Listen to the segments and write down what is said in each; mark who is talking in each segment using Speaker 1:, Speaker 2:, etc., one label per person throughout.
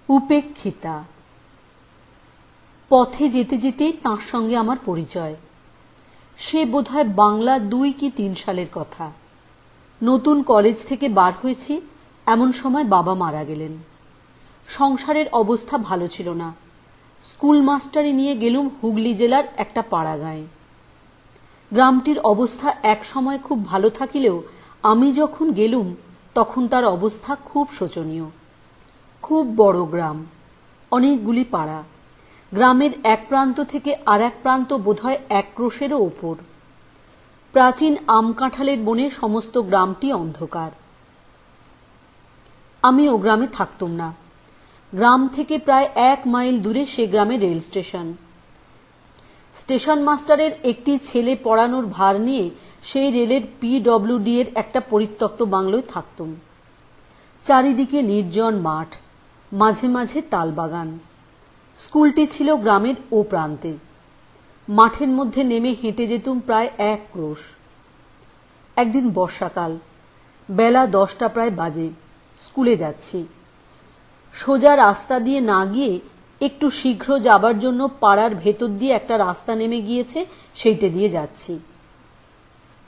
Speaker 1: উপেক্ষিতা। পথে যেতে যেতেই তাঁর সঙ্গে আমার পরিচয়। সে বোধহয় বাংলা ২ কি ৩ সালের কথা। নতুন কলেজ থেকে বার হয়েছি, এমন সময় বাবা মারা গেলেন। সংসারের অবস্থা ভালো ছিল না। স্কুল মাস্টারি নিয়ে গেলুম হুগলি জেলার একটা পাড়া গাঁয়ে। গ্রামটির অবস্থা এক সময় খুব ভালো থাকিলেও আমি যখন গেলুম তখন তার অবস্থা খুব শোচনীয়। খুব বড় গ্রাম, অনেকগুলি পাড়া। গ্রামের এক প্রান্ত থেকে আর এক প্রান্ত বোধহয় ১ ক্রোশেরও ওপর। প্রাচীন আম কাঁঠালের বনে সমস্ত গ্রামটি অন্ধকার। আমি ও গ্রামে থাকতুম না। গ্রাম থেকে প্রায় ১ মাইল দূরে সে গ্রামে রেল স্টেশন। স্টেশন মাস্টারের একটি ছেলে পড়ানোর ভার নিয়ে সেই রেলের PWD এর একটা পরিত্যক্ত বাংলোয় থাকতুম। চারিদিকে নির্জন মাঠ, মাঝে মাঝে তালবাগান। স্কুলটি ছিল গ্রামের ও প্রান্তে। মাঠের মধ্যে নেমে হেঁটে যেতুম প্রায় ১ ক্রোশ। একদিন বর্ষাকাল, বেলা ১০টা প্রায় বাজে। স্কুলে যাচ্ছি। সোজা রাস্তা দিয়ে না গিয়ে একটু শীঘ্র যাবার জন্য পাড়ার ভেতর দিয়ে একটা রাস্তা নেমে গিয়েছে, সেইটে দিয়ে যাচ্ছি।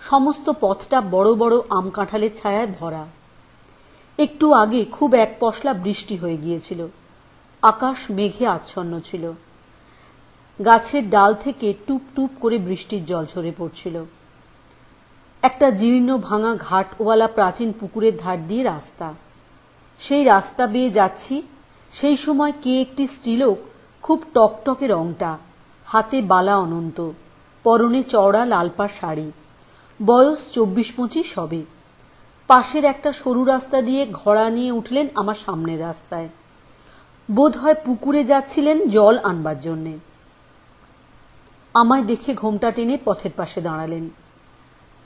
Speaker 1: সমস্ত পথটা বড় বড় আম কাঁঠালের ছায়ায় ভরা। একটু আগে খুব এক পশলা বৃষ্টি হয়ে গিয়েছিল। আকাশ মেঘে আচ্ছন্ন ছিল। গাছের ডাল থেকে টুপ টুপ করে বৃষ্টির জল ঝরে পড়ছিল। একটা জীর্ণ ভাঙা ঘাটওয়ালা প্রাচীন পুকুরের ধার দিয়ে রাস্তা। সেই রাস্তা বেয়ে যাচ্ছি, সেই সময় কে একটি স্ত্রীলোক, খুব টকটকে রংটা, হাতে বালা অনন্ত, পরনে চওড়া লালপাড় শাড়ি, বয়স ২৪-২৫ হবে। পাশের একটা সরু রাস্তা দিয়ে ঘোড়া নিয়ে উঠলেন আমার সামনের রাস্তায়। বোধ হয় পুকুরে যাচ্ছিলেন জল আনবার জন্যে। আমায় দেখে ঘোমটা টেনে পথের পাশে দাঁড়ালেন।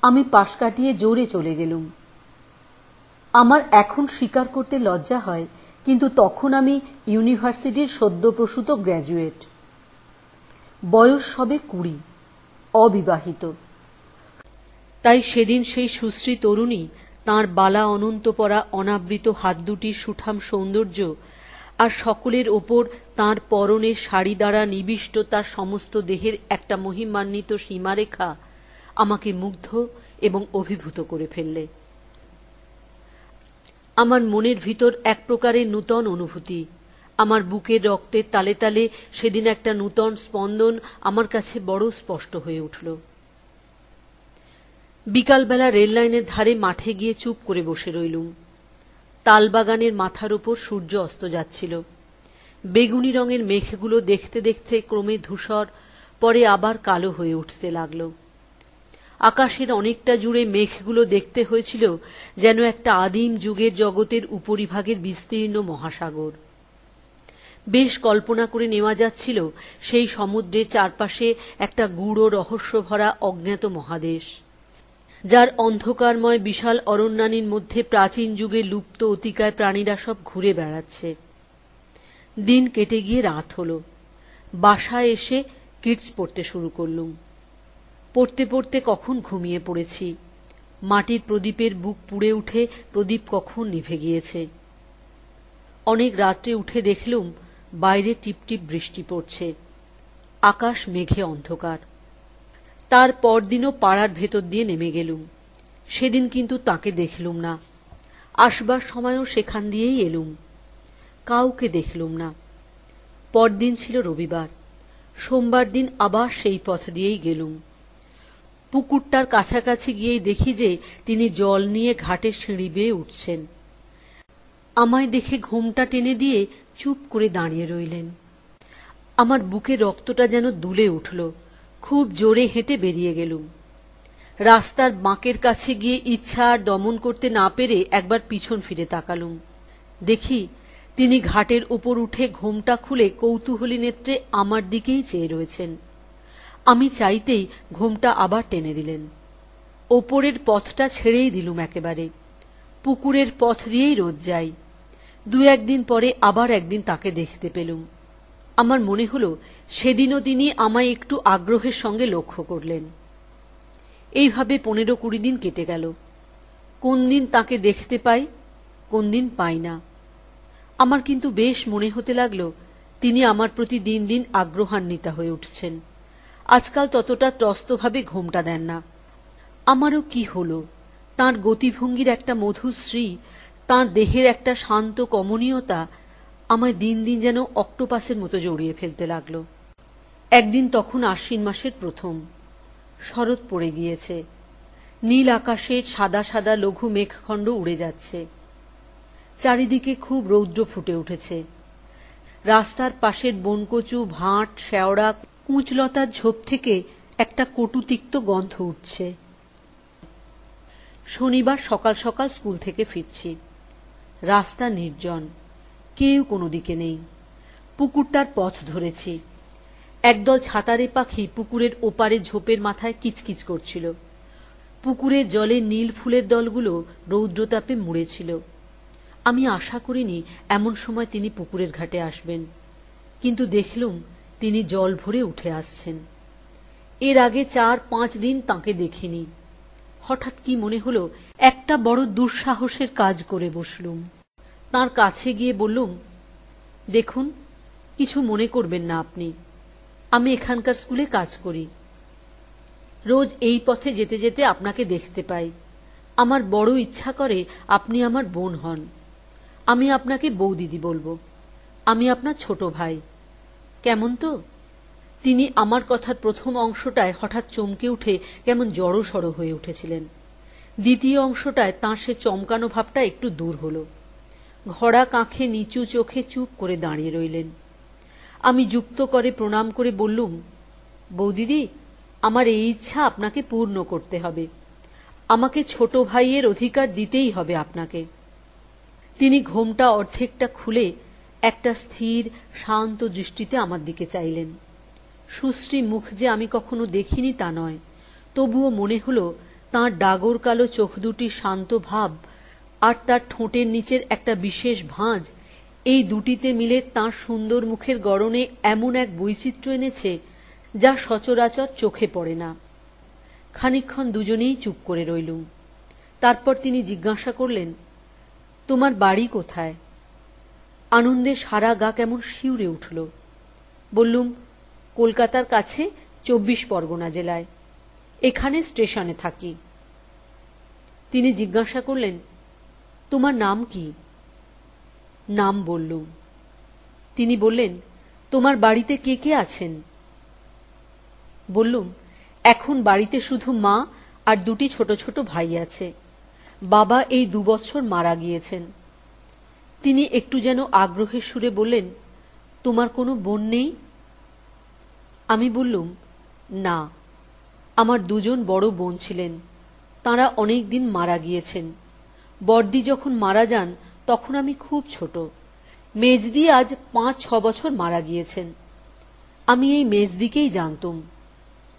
Speaker 1: আমি পাশ কাটিয়ে জোরে চলে গেলুম। আমার এখন স্বীকার করতে লজ্জা হয়, কিন্তু তখন আমি ইউনিভার্সিটির সদ্যপ্রসূত গ্র্যাজুয়েট। বয়স সবে ২০, অবিবাহিত। তাই সেদিন সেই সুশ্রী তরুণী তাঁর বালা অনন্ত পরা অনাবৃত হাত দুটির সুঠাম সৌন্দর্য আর সকলের ওপর তাঁর পরনের শাড়ি দ্বারা নিবিষ্ট তার সমস্ত দেহের একটা মহিমান্বিত সীমারেখা আমাকে মুগ্ধ এবং অভিভূত করে ফেললে। আমার মনের ভিতর এক প্রকারের নূতন অনুভূতি, আমার বুকের রক্তের তালে তালে সেদিন একটা নূতন স্পন্দন আমার কাছে বড় স্পষ্ট হয়ে উঠল। বিকালবেলা রেল লাইনের ধারে মাঠে গিয়ে চুপ করে বসে রইলুম। তালবাগানের মাথার উপর সূর্য অস্ত যাচ্ছিল। বেগুনি রঙের মেঘগুলো দেখতে দেখতে ক্রমে ধূসর, পরে আবার কালো হয়ে উঠতে লাগল। আকাশের অনেকটা জুড়ে মেঘগুলো দেখতে হয়েছিল যেন একটা আদিম যুগের জগতের উপরিভাগের বিস্তীর্ণ মহাসাগর। বেশ কল্পনা করে নেওয়া যাচ্ছিল সেই সমুদ্রের চারপাশে একটা গূঢ় রহস্য ভরা অজ্ঞাত মহাদেশ, যার অন্ধকারময় বিশাল অরণ্যানীর মধ্যে প্রাচীন যুগে লুপ্ত অতিকায় প্রাণীরা সব ঘুরে বেড়াচ্ছে। দিন কেটে গিয়ে রাত হল। বাসায় এসে কিডস পড়তে শুরু করলুম। পড়তে পড়তে কখন ঘুমিয়ে পড়েছি। মাটির প্রদীপের বুক পুড়ে উঠে প্রদীপ কখন নিভে গিয়েছে। অনেক রাত্রে উঠে দেখলুম বাইরে টিপটিপ বৃষ্টি পড়ছে। আকাশ মেঘে অন্ধকার। তার পরদিনও পাড়ার ভেতর দিয়ে নেমে গেলুম। সেদিন কিন্তু তাকে দেখলুম না। আসবার সময়ও সেখান দিয়েই এলুম। কাউকে দেখলুম না। পরদিন ছিল রবিবার। সোমবার দিন আবার সেই পথ দিয়েই গেলুম। পুকুরটার কাছাকাছি গিয়েই দেখি যে তিনি জল নিয়ে ঘাটের সিঁড়ি বেয়ে উঠছেন। আমায় দেখে ঘোমটা টেনে দিয়ে চুপ করে দাঁড়িয়ে রইলেন। আমার বুকে রক্তটা যেন দুলে উঠল। খুব জোরে হেঁটে বেরিয়ে গেলুম। রাস্তার বাঁকের কাছে গিয়ে ইচ্ছা আর দমন করতে না পেরে একবার পিছন ফিরে তাকালুম। দেখি তিনি ঘাটের ওপর উঠে ঘোমটা খুলে কৌতূহলী নেত্রে আমার দিকেই চেয়ে রয়েছেন। আমি চাইতেই ঘোমটা আবার টেনে দিলেন। ওপরের পথটা ছেড়েই দিলুম একেবারে। পুকুরের পথ দিয়েই রোজ যাই। ২-১ দিন পরে আবার একদিন তাকে দেখতে পেলুম। আমার মনে হলো সেদিনও তিনি আমায় একটু আগ্রহের সঙ্গে লক্ষ্য করলেন। এইভাবে ১৫-২০ দিন কেটে গেল। কোন দিন তাকে দেখতে পাই, কোন দিন পাই না। আমার কিন্তু বেশ মনে হতে লাগলো তিনি আমার প্রতি দিন দিন আগ্রহান্বিতা হয়ে উঠছেন। আজকাল ততটা ত্রস্তভাবে ঘোমটা দেন না। আমারও কি হল, তাঁর গতিভঙ্গির একটা মধুশ্রী, তাঁর দেহের একটা শান্ত কমনীয়তা আমায় দিন দিন যেন অক্টোপাসের মতো জড়িয়ে ফেলতে লাগল। একদিন তখন আশ্বিন মাসের প্রথম, শরৎ পড়ে গিয়েছে। নীল আকাশের সাদা সাদা লঘু মেঘখণ্ড উড়ে যাচ্ছে। চারিদিকে খুব রৌদ্র ফুটে উঠেছে। রাস্তার পাশের বনকচু, ভাঁট, শেওড়া, কুঁচলতার ঝোপ থেকে একটা কটুতিক্ত গন্ধ উঠছে। শনিবার সকাল সকাল স্কুল থেকে ফিরছি। রাস্তা নির্জন, কেউ কোনো দিকে নেই। পুকুরটার পথ ধরেছি। একদল ছাতারে পাখি পুকুরের ওপারে ঝোপের মাথায় কিচকিচ করছিল। পুকুরের জলে নীল ফুলের দলগুলো রৌদ্রতাপে মুড়েছিল। আমি আশা করিনি এমন সময় তিনি পুকুরের ঘাটে আসবেন, কিন্তু দেখলুম তিনি জল ভরে উঠে আসছেন। এর আগে 4-5 দিন তাঁকে দেখিনি। হঠাৎ কি মনে হলো একটা বড় দুঃসাহসের কাজ করে বসলুম। তাঁর কাছে গিয়ে বললুম, দেখুন, কিছু মনে করবেন না আপনি, আমি এখানকার স্কুলে কাজ করি। রোজ এই পথে যেতে যেতে আপনাকে দেখতে পাই। আমার বড় ইচ্ছা করে আপনি আমার বোন হন। আমি আপনাকে বৌদিদি বলবো। আমি আপনার ছোট ভাই। কেমন তো? তিনি আমার কথার প্রথম অংশটায় হঠাৎ চমকে উঠে কেমন জড়সড় হয়ে উঠেছিলেন। দ্বিতীয় অংশটায় তাঁর সে চমকানো ভাবটা একটু দূর হল। ঘড়া কাঁখে নিচু চোখে চুপ করে দাঁড়িয়ে রইলেন। আমি যুক্ত করে প্রণাম করে বললুম, বৌদিদি, আমার এই ইচ্ছা আপনাকে পূর্ণ করতে হবে। আমাকে ছোট ভাইয়ের অধিকার দিতেই হবে আপনাকে। তিনি ঘোমটা অর্ধেকটা খুলে একটা স্থির শান্ত দৃষ্টিতে আমার দিকে চাইলেন। সুশ্রী মুখ যে আমি কখনো দেখিনি তা নয়, তবুও মনে হলো তাঁর ডাগর কালো চোখ দুটির শান্ত ভাব আর তার ঠোঁটের নিচের একটা বিশেষ ভাঁজ, এই দুটিতে মিলে তাঁর সুন্দর মুখের গড়নে এমন এক বৈচিত্র্য এনেছে যা সচরাচর চোখে পড়ে না। খানিকক্ষণ দুজনেই চুপ করে রইলুম। তারপর তিনি জিজ্ঞাসা করলেন, তোমার বাড়ি কোথায়? আনন্দে সারা গা কেমন শিউরে উঠল। বললুম, কলকাতার কাছে 24 পরগনা জেলায়, এখানে স্টেশনে থাকি। তিনি জিজ্ঞাসা করলেন, তোমার নাম কি? নাম বললুম। তিনি বললেন, তোমার বাড়িতে কে কে আছেন? বললুম, এখন বাড়িতে শুধু মা আর 2টি ছোট ছোট ভাই আছে। বাবা এই 2 বছর মারা গিয়েছেন। তিনি একটু যেন আগ্রহের সুরে বললেন, তোমার কোনো বোন নেই? আমি বললুম, না, আমার 2জন বড় বোন ছিলেন, তাঁরা অনেক দিন মারা গিয়েছেন। বড়দি যখন মারা যান তখন আমি খুব ছোট। মেজদি আজ 5-6 বছর মারা গিয়েছেন। আমি এই মেজদিকেই জানতুম।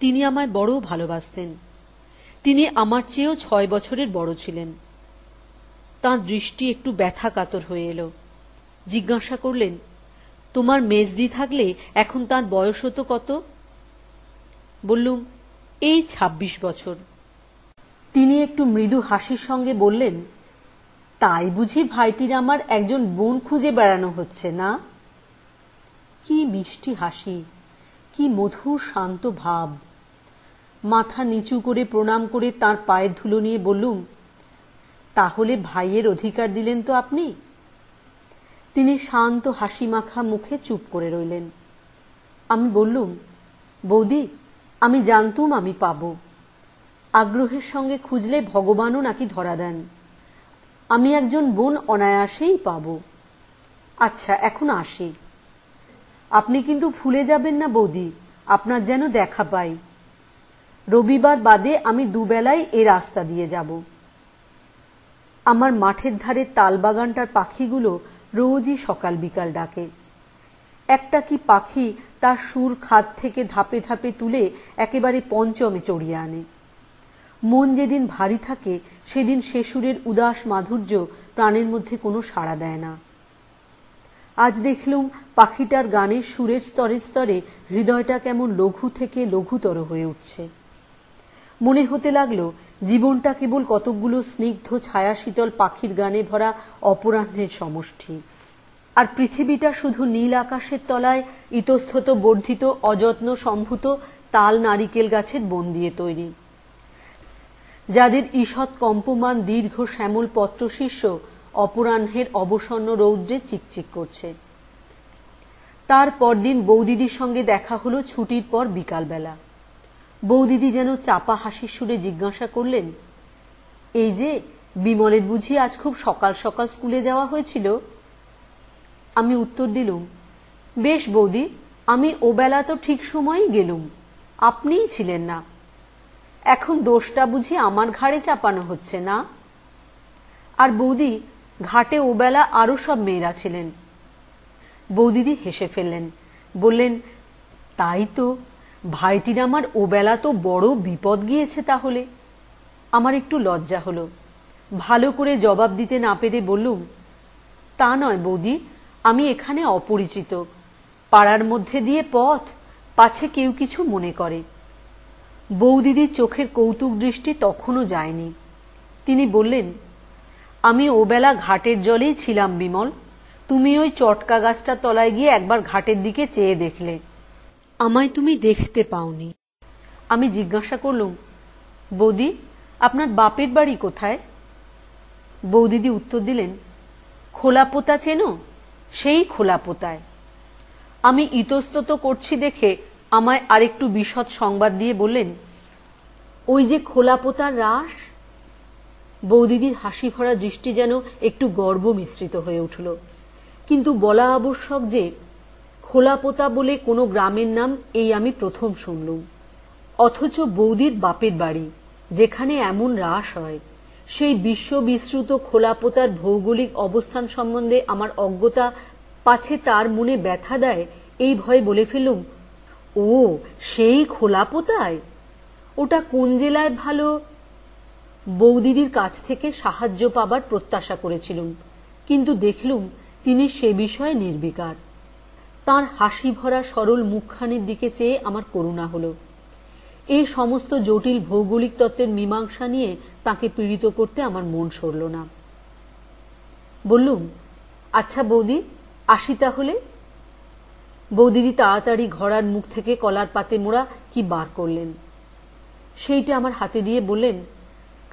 Speaker 1: তিনি আমায় বড় ভালোবাসতেন। তিনি আমার চেয়েও 6 বছরের বড় ছিলেন। তাঁর দৃষ্টি একটু ব্যথা কাতর হয়ে এলো। জিজ্ঞাসা করলেন, তোমার মেজদি থাকলে এখন তাঁর বয়স হতো কত? বললুম, এই 26 বছর। তিনি একটু মৃদু হাসির সঙ্গে বললেন, তাই বুঝি ভাইটির আমার একজন বোন খুঁজে বেড়ানো হচ্ছে না? কি মিষ্টি হাসি, কি মধুর শান্ত ভাব। মাথা নিচু করে প্রণাম করে তাঁর পায়ের ধুলো নিয়ে বললুম, তাহলে ভাইয়ের অধিকার দিলেন তো আপনি? তিনি শান্ত হাসি মাখা মুখে চুপ করে রইলেন। আমি বললুম, বৌদি, আমি জানতুম আমি পাব। আগ্রহের সঙ্গে খুঁজলে ভগবানও নাকি ধরা দেন। আমি একজন বোন অনায়াসেই পাব। আচ্ছা, এখন আসি। আপনি কিন্তু ভুলে যাবেন না বৌদি, আপনার যেন দেখা পাই। রবিবার বাদে আমি 2 বেলায় এ রাস্তা দিয়ে যাব। আমার মাঠের ধারে তালবাগানটার পাখিগুলো রোজই সকাল বিকাল ডাকে। একটা কি পাখি তার সুর খাদ থেকে ধাপে ধাপে তুলে একেবারে পঞ্চমে চড়িয়ে আনে। মন যেদিন ভারী থাকে সেদিন সে সুরের উদাস মাধুর্য প্রাণের মধ্যে কোনো সাড়া দেয় না। আজ দেখলুম পাখিটার গানের সুরের স্তরে স্তরে হৃদয়টা কেমন লঘু থেকে লঘুতর হয়ে উঠছে। মনে হতে লাগলো জীবনটা কেবল কতকগুলো স্নিগ্ধ ছায়া শীতল পাখির গানে ভরা অপরাহ্নের সমষ্টি। আর পৃথিবীটা শুধু নীল আকাশের তলায় ইতস্তত বর্ধিত অযত্ন সম্ভূত তাল নারিকেল গাছের বন দিয়ে তৈরি, যাদের ঈষৎ কম্পমান দীর্ঘ শ্যামল পত্রশীর্ষ অপরাহ্নের অবসন্ন রৌদ্রে চিকচিক করছে। তার পরদিন বৌদিদির সঙ্গে দেখা হলো ছুটির পর বিকালবেলা। বৌদিদি যেন চাপা হাসির সুরে জিজ্ঞাসা করলেন, এই যে বিমলের বুঝি আজ খুব সকাল সকাল স্কুলে যাওয়া হয়েছিল? আমি উত্তর দিলুম, বেশ বৌদি, আমি ওবেলা তো ঠিক সময়েই গেলুম, আপনিই ছিলেন না। এখন দোষটা বুঝি আমার ঘাড়ে চাপানো হচ্ছে না? আর বৌদি, ঘাটে ওবেলা আরো সব মেয়েরা ছিলেন। বৌদিদি হেসে ফেললেন, বললেন, তাই তো, ভাইটির আমার ওবেলা তো বড় বিপদ গিয়েছে তাহলে। আমার একটু লজ্জা হলো, ভালো করে জবাব দিতে না পেরে বললুম, তা নয় বৌদি, আমি এখানে অপরিচিত, পাড়ার মধ্যে দিয়ে পথ, পাছে কেউ কিছু মনে করে। বৌদিদির চোখের কৌতুক দৃষ্টি তখনও যায়নি। তিনি বললেন, আমি ওবেলা ঘাটের জলেই ছিলাম বিমল, তুমি ওই চটকা গাছটার তলায় গিয়ে একবার ঘাটের দিকে চেয়ে দেখলে, আমায় তুমি দেখতে পাওনি। আমি জিজ্ঞাসা করলুম, বৌদি, আপনার বাপের বাড়ি কোথায়? বৌদিদি উত্তর দিলেন, খোলাপোতা চেনো? সেই খোলাপোতায়। আমি ইতস্তত করছি দেখে আমায় আরেকটু বিশদ সংবাদ দিয়ে বললেন, ওই যে খোলাপোতার রাস। বৌদিদির হাসি ভরা দৃষ্টি যেন একটু গর্ব মিশ্রিত হয়ে উঠল। কিন্তু বলা আবশ্যক যে খোলাপোতা বলে কোনো গ্রামের নাম এই আমি প্রথম শুনলুম। অথচ বৌদির বাপের বাড়ি, যেখানে এমন রাস হয়, সেই বিশ্ব বিশ্রুত খোলাপোতার ভৌগোলিক অবস্থান সম্বন্ধে আমার অজ্ঞতা পাছে তার মনে ব্যথা দেয়, এই ভয়ে বলে ফেলুম, ও সেই খোলাপোতায়? ওটা কোন জেলায় ভালো? বৌদিদির কাছ থেকে সাহায্য পাবার প্রত্যাশা করেছিলুম, কিন্তু দেখলুম তিনি সে বিষয়ে নির্বিকার। তাঁর হাসি ভরা সরল মুখখানির দিকে চেয়ে আমার করুণা হলো। এই সমস্ত জটিল ভৌগোলিক তত্ত্বের মীমাংসা নিয়ে তাকে পীড়িত করতে আমার মন সরল না। বললুম, আচ্ছা বৌদি, আসি তাহলে। বৌদিদি তাড়াতাড়ি ঘোড়ার মুখ থেকে কলার পাতে মোড়া কি বার করলেন, সেইটা আমার হাতে দিয়ে বললেন,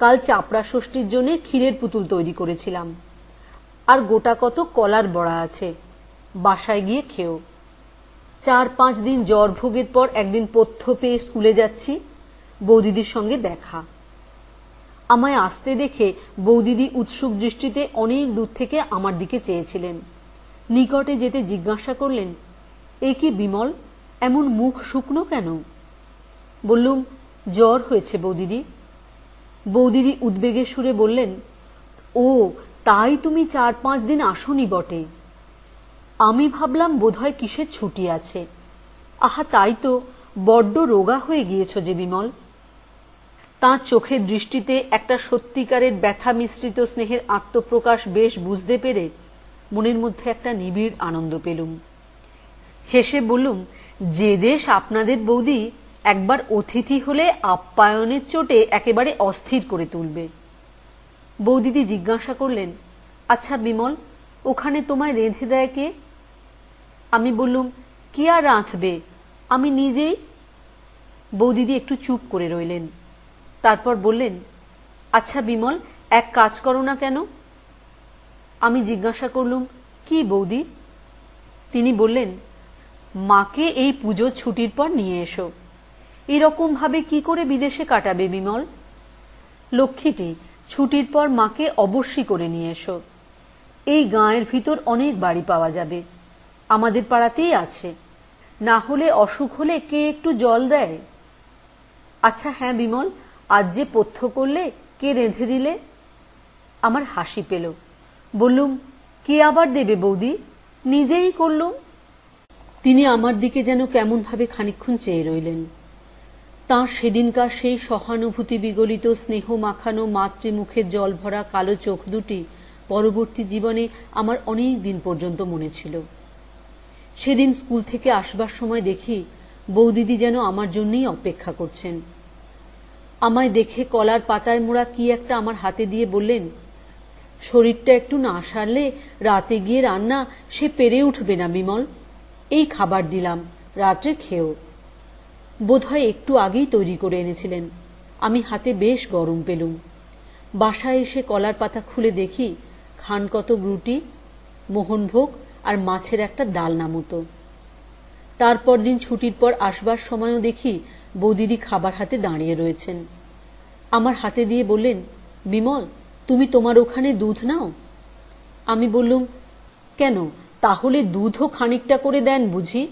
Speaker 1: কাল চাপড়া ষষ্ঠীর জন্য ক্ষীরের পুতুল তৈরি করেছিলাম, আর গোটা কত কলার বড়া আছে, বাসায় গিয়ে খেও। 4-5 দিন জ্বর ভোগের পর একদিন পথ্য পেয়ে স্কুলে যাচ্ছি, বৌদিদির সঙ্গে দেখা। আমায় আসতে দেখে বৌদিদি উৎসুক দৃষ্টিতে অনেক দূর থেকে আমার দিকে চেয়েছিলেন। নিকটে যেতে জিজ্ঞাসা করলেন, এ কি বিমল, এমন মুখ শুকনো কেন? বললুম, জ্বর হয়েছে বৌদিদি। বৌদিদি উদ্বেগের সুরে বললেন, ও তাই তুমি 4-5 দিন আসনি বটে। আমি ভাবলাম বোধহয় কিসের ছুটি আছে। আহা, তাই তো, বড্ড রোগা হয়ে গিয়েছ যে বিমল। তাঁর চোখের দৃষ্টিতে একটা সত্যিকারের ব্যথা মিশ্রিত স্নেহের আত্মপ্রকাশ বেশ বুঝতে পেরে মনের মধ্যে একটা নিবিড় আনন্দ পেলুম। হেসে বললুম, যে দেশ আপনাদের বৌদি, একবার অতিথি হলে আপ্যায়নের চোটে একেবারে অস্থির করে তুলবে। বৌদিদি জিজ্ঞাসা করলেন, আচ্ছা বিমল, ওখানে তোমায় রেঁধে দেয় কে? আমি বললুম, কি আর রাঁধবে, আমি নিজেই। বৌদিদি একটু চুপ করে রইলেন, তারপর বললেন, আচ্ছা বিমল, এক কাজ করো না কেন? আমি জিজ্ঞাসা করলুম, কি বৌদি? তিনি বললেন, মাকে এই পুজোর ছুটির পর নিয়ে এসো। এরকম ভাবে কি করে বিদেশে কাটাবে বিমল? লক্ষ্মীটি, ছুটির পর মাকে অবশ্যই করে নিয়ে এসো। এই গাঁয়ের ভিতর অনেক বাড়ি পাওয়া যাবে, আমাদের পাড়াতেই আছে, না হলে অসুখ হলে কে একটু জল দেয়? আচ্ছা হ্যাঁ বিমল, আজ যে পথ্য করলে, কে রেঁধে দিলে? আমার হাসি পেল। বললুম, কে আবার দেবে বৌদি, নিজেই করলুম। তিনি আমার দিকে যেন কেমন ভাবে খানিকক্ষণ চেয়ে রইলেন। তাঁর সেদিনকার সেই সহানুভূতি বিগলিত স্নেহ মাখানো মাতৃমুখের জল ভরা কালো চোখ দুটি পরবর্তী জীবনে আমার অনেক দিন পর্যন্ত মনে ছিল। সেদিন স্কুল থেকে আসবার সময় দেখি বৌদিদি যেন আমার জন্যই অপেক্ষা করছেন। আমায় দেখে কলার পাতায় মোড়া কি একটা আমার হাতে দিয়ে বললেন, শরীরটা একটু না সারলে রাতে গিয়ে রান্না সে পেরে উঠবে না বিমল। এই খাবার দিলাম, রাত্রে খেও। বোধহয় একটু আগেই তৈরি করে এনেছিলেন। আমি হাতে বেশ গরম পেলুম। বাসায় এসে কলার পাতা খুলে দেখি খান কত রুটি, মোহনভোগ আর মাছের একটা ডালনা মতো। তারপর দিন ছুটির পর আসবার সময়ও দেখি বৌদিদি খাবার হাতে দাঁড়িয়ে রয়েছেন। আমার হাতে দিয়ে বললেন, বিমল, তুমি তোমার ওখানে দুধ নাও। আমি বললুম, কেন, তাহলে দুধও খানিকটা করে দেন বুঝি?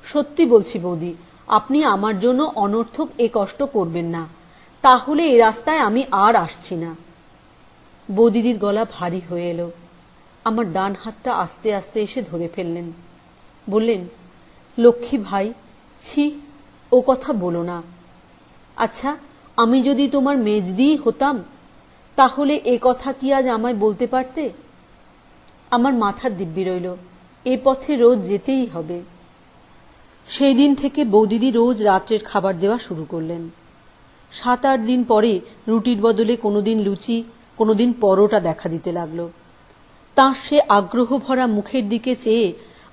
Speaker 1: সত্যি বলছি বৌদি, আপনি আমার জন্য অনর্থক এ কষ্ট করবেন না, তাহলে এ রাস্তায় আমি আর আসছি না। বৌদিদির গলা ভারী হয়ে এলো। আমার ডান হাতটা আস্তে আস্তে এসে ধরে ফেললেন। বললেন, লক্ষ্মী ভাই, ছি, ও কথা বলো না। আচ্ছা, আমি যদি তোমার মেজদিই হতাম তাহলে এ কথা কি আজ আমায় বলতে পারতে? আমার মাথার দিব্যি রইল, এ পথে রোজ যেতেই হবে। সেই দিন থেকে বৌদিদি রোজ রাত্রের খাবার দেওয়া শুরু করলেন। 7-8 দিন পরে রুটির বদলে কোনোদিন লুচি, কোনোদিন পরোটা দেখা দিতে লাগলো। তাঁর সে আগ্রহ ভরা মুখের দিকে চেয়ে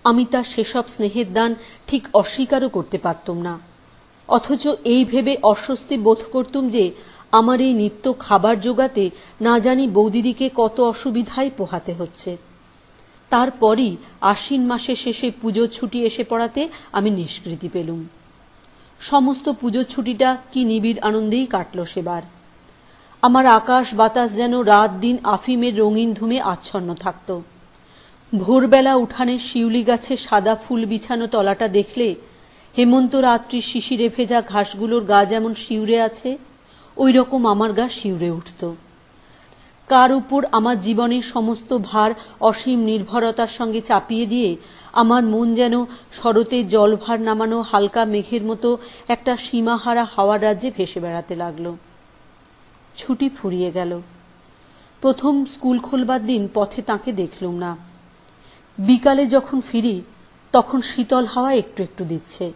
Speaker 1: আমি তার সেসব স্নেহের দান ঠিক অস্বীকারও করতে পারতুম না। অথচ এই ভেবে অস্বস্তি বোধ করতুম যে আমার এই নিত্য খাবার জোগাতে না জানি বৌদিদিকে কত অসুবিধায় পোহাতে হচ্ছে। তারপরই আশ্বিন মাসের শেষে পুজোর ছুটি এসে পড়াতে আমি নিষ্কৃতি পেলুম। সমস্ত পুজোর ছুটিটা কি নিবিড় আনন্দেই কাটল সেবার। আমার আকাশ বাতাস যেন রাত দিন আফিমের রঙিন ধুমে আচ্ছন্ন থাকত। ভোরবেলা উঠানের শিউলি গাছে সাদা ফুল বিছানো তলাটা দেখলে হেমন্ত রাত্রির শিশিরে ভেজা ঘাসগুলোর গা যেমন শিউরে আছে, ওই রকম আমার গা শিউরে উঠত। কার উপর আমার জীবনের সমস্ত ভার অসীম নির্ভরতার সঙ্গে চাপিয়ে দিয়ে আমার মন যেন শরতের জলভার নামানো হালকা মেঘের মতো একটা সীমাহারা হাওয়ার রাজ্যে ভেসে বেড়াতে লাগল। ছুটি ফুরিয়ে গেল। প্রথম স্কুল খোলবার দিন পথে তাকে দেখলুম না। বিকালে যখন ফিরি তখন শীতল হাওয়া একটু একটু দিচ্ছে।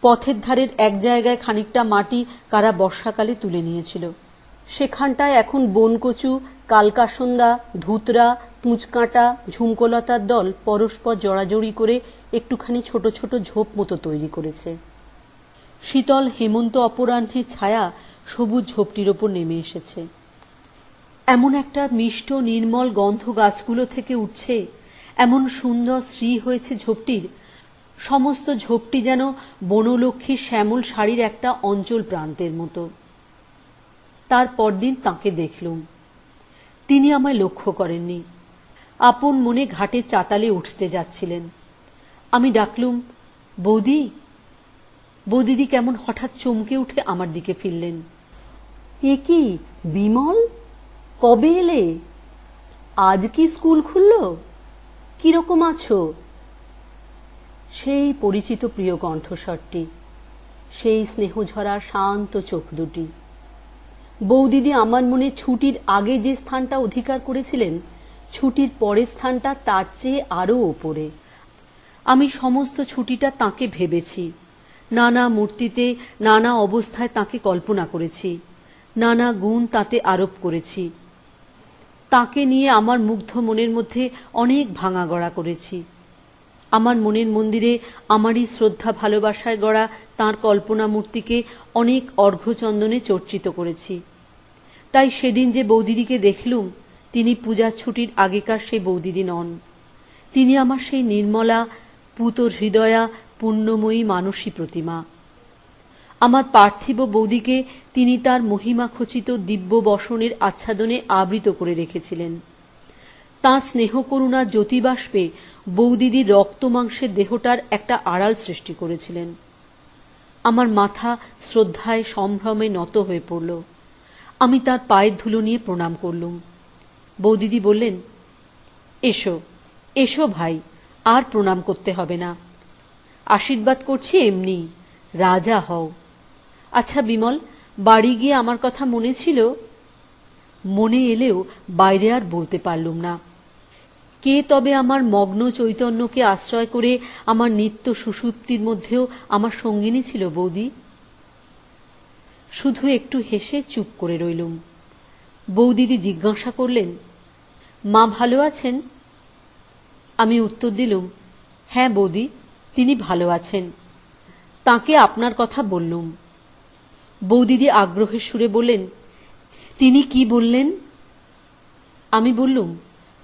Speaker 1: পথের ধারের এক জায়গায় খানিকটা মাটি কারা বর্ষাকালে তুলে নিয়েছিল। সেখানটায় এখন বনকচু, কালকাসন্দা, ধুতরা, পুঁচকাঁটা, ঝুমকোলতার দল পরস্পর জড়াজড়ি করে একটুখানি ছোট ছোট ঝোপ মতো তৈরি করেছে। শীতল হেমন্ত অপরাহ্নের ছায়া সবুজ ঝোপটির ওপর নেমে এসেছে। এমন একটা মিষ্ট নির্মল গন্ধ গাছগুলো থেকে উঠছে, এমন সুন্দর শ্রী হয়েছে ঝোপটির, সমস্ত ঝোপটি যেন বনলক্ষ্মীর শ্যামল শাড়ির একটা অঞ্চল প্রান্তের মতো। তার পরদিন তাঁকে দেখলুম। তিনি আমায় লক্ষ্য করেননি। আপন মনে ঘাটে চাতালে উঠতে যাচ্ছিলেন। আমি ডাকলুম, বৌদি। বৌদিদি কেমন হঠাৎ চমকে উঠে আমার দিকে ফিরলেন। এ কি বিমল, কবে এলে? আজ কি স্কুল খুলল? কিরকম আছো? সেই পরিচিত প্রিয় কণ্ঠস্বরটি, সেই স্নেহঝরা শান্ত চোখ দুটি। বৌদিদি আমার মনে ছুটির আগে যে স্থানটা অধিকার করেছিলেন, ছুটির পরের স্থানটা তার চেয়ে আরও ওপরে। আমি সমস্ত ছুটিটা তাঁকে ভেবেছি, নানা মূর্তিতে নানা অবস্থায় তাঁকে কল্পনা করেছি, নানা গুণ তাতে আরোপ করেছি। তাঁকে নিয়ে আমার মুগ্ধ মনের মধ্যে অনেক ভাঙাগড়া করেছি। আমার মনের মন্দিরে আমারই শ্রদ্ধা ভালোবাসায় গড়া তাঁর কল্পনা মূর্তিকে অনেক অর্ঘ্যচন্দনে চর্চিত করেছি। তাই সেদিন যে বৌদিদিকে দেখলুম, তিনি পূজার ছুটির আগেকার সেই বৌদিদি নন। তিনি আমার সেই নির্মলা, পুত হৃদয়া, পুণ্যময়ী মানসী প্রতিমা। আমার পার্থিব বৌদিকে তিনি তার মহিমা খচিত দিব্য বসনের আচ্ছাদনে আবৃত করে রেখেছিলেন। তাঁর স্নেহ করুণা জ্যোতিবাষ্পে বৌদিদির রক্ত মাংসের দেহটার একটা আড়াল সৃষ্টি করেছিলেন। আমার মাথা শ্রদ্ধায় সম্ভ্রমে নত হয়ে পড়ল। আমি তার পায়ের ধুলো নিয়ে প্রণাম করলুম। বৌদিদি বললেন, এসো এসো ভাই, আর প্রণাম করতে হবে না, আশীর্বাদ করছি এমনি, রাজা হও। আচ্ছা বিমল, বাড়ি গিয়ে আমার কথা মনে ছিল? মনে এলেও বাইরে আর বলতে পারলুম না। কে তবে আমার মগ্ন চৈতন্যকে আশ্রয় করে আমার নিত্য সুষুপ্তির মধ্যেও আমার সঙ্গিনী ছিল বৌদি? শুধু একটু হেসে চুপ করে রইলুম। বৌদিদি জিজ্ঞাসা করলেন, মা ভালো আছেন? আমি উত্তর দিলুম, হ্যাঁ বৌদি, তিনি ভালো আছেন। তাকে আপনার কথা বললুম। বৌদিদি আগ্রহের সুরে বললেন, তিনি কি বললেন? আমি বললুম,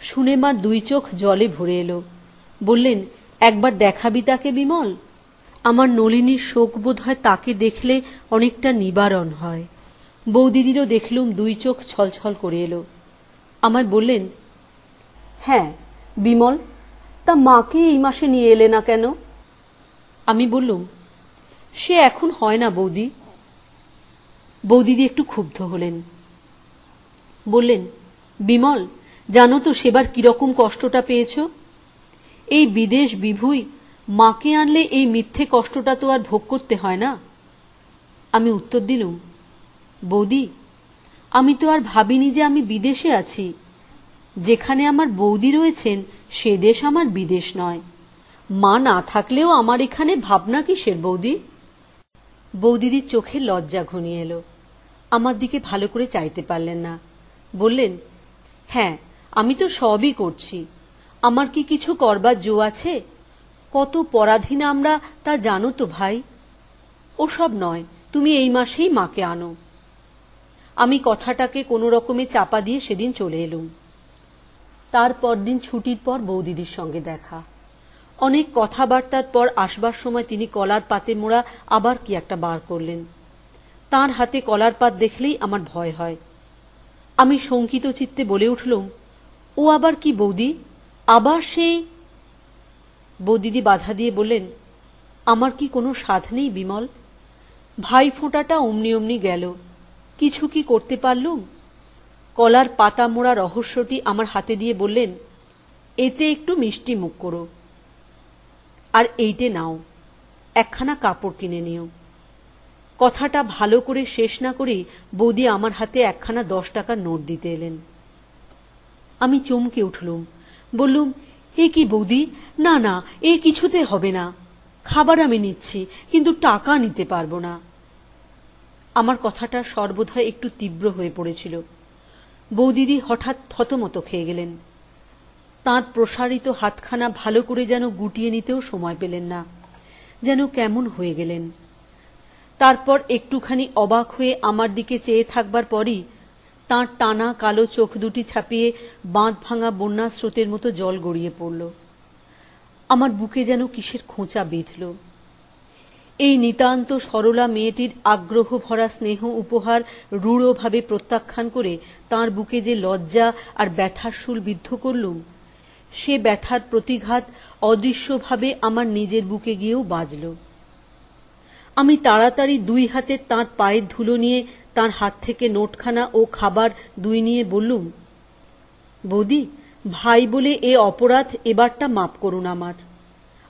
Speaker 1: শুনে মার দুই চোখ জলে ভরে এলো। বললেন, একবার দেখাবি তাকে বিমল? আমার নলিনীর শোক বোধ হয় তাকে দেখলে অনেকটা নিবারণ হয়। বৌদিদিরও দেখলুম দুই চোখ ছলছল করে এলো। আমায় বললেন, হ্যাঁ বিমল, তা মাকে এই মাসে নিয়ে এলে না কেন? আমি বললুম, সে এখন হয় না বৌদি। বৌদিদি একটু ক্ষুব্ধ হলেন। বললেন, বিমল, জানো তো সেবার কিরকম কষ্টটা পেয়েছ? এই বিদেশ বিভুই মাকে আনলে এই মিথ্যে কষ্টটা তো আর ভোগ করতে হয় না। আমি উত্তর দিলুম, বৌদি, আমি তো আর ভাবিনি যে আমি বিদেশে আছি। যেখানে আমার বৌদি রয়েছেন সে দেশ আমার বিদেশ নয়। মা না থাকলেও আমার এখানে ভাবনা কিসের বৌদি? বৌদিদির চোখে লজ্জা ঘনিয়ে এলো। আমার দিকে ভালো করে চাইতে পারলেন না। বললেন, হ্যাঁ, আমি তো সবই করছি। আমার কি কিছু করবার জো আছে? কত পরাধীন আমরা তা জানো তো ভাই। ওসব নয়, তুমি এই মাসেই মাকে আনো। আমি কথাটাকে কোনো রকমে চাপা দিয়ে সেদিন চলে এলুম। তার পরদিন ছুটির পর বৌদিদির সঙ্গে দেখা। অনেক কথাবার্তার পর আসবার সময় তিনি কলার পাতে মোড়া আবার কি একটা বার করলেন। তাঁর হাতে কলার পাত দেখলেই আমার ভয় হয়। আমি শঙ্কিত চিত্তে বলে উঠলুম, ও আবার কি বৌদি? আবার সেই? বৌদিদি বাধা দিয়ে বললেন, আমার কি কোনো সাধ নেই বিমল? ভাই ফোঁটাটা অমনি অমনি গেল, কিছু কি করতে পারলুম? কলার পাতা মোড়া রহস্যটি আমার হাতে দিয়ে বললেন, এতে একটু মিষ্টি মুখ করো, আর এইটে নাও, একখানা কাপড় কিনে নিও। কথাটা ভালো করে শেষ না করেই বৌদি আমার হাতে একখানা 10 টাকার নোট দিতে এলেন। আমি চমকে উঠলুম। বললুম, এ কি বৌদি? না না, এ কিছুতে হবে না। খাবার আমি নিচ্ছি, কিন্তু টাকা নিতে পারবো না। আমার কথাটা সর্বদাই একটু তীব্র হয়ে পড়েছিল। বৌদিদি হঠাৎ থতমত খেয়ে গেলেন। তাঁর প্রসারিত হাতখানা ভালো করে যেন গুটিয়ে নিতেও সময় পেলেন না, যেন কেমন হয়ে গেলেন। তারপর একটুখানি অবাক হয়ে আমার দিকে চেয়ে থাকবার পরই তাঁর টানা কালো চোখ দুটি ছাপিয়ে বাঁধ ভাঙা বন্যা স্রোতের মতো জল গড়িয়ে পড়ল। আমার বুকে যেন কিসের খোঁচা বিঁধল। এই নিতান্ত সরলা মেয়েটির আগ্রহ ভরা স্নেহ উপহার রূঢ়ভাবে প্রত্যাখ্যান করে তাঁর বুকে যে লজ্জা আর ব্যথার শুল বিদ্ধ করলুম, সে ব্যথার প্রতিঘাত অদৃশ্যভাবে আমার নিজের বুকে গিয়েও বাজল। আমি তাড়াতাড়ি 2 হাতে তাঁর পায়ের ধুলো নিয়ে তাঁর হাত থেকে নোটখানা ও খাবার 2 নিয়ে বললুম, বৌদি, ভাই বলে এ অপরাধ এবারটা মাপ করুন আমার।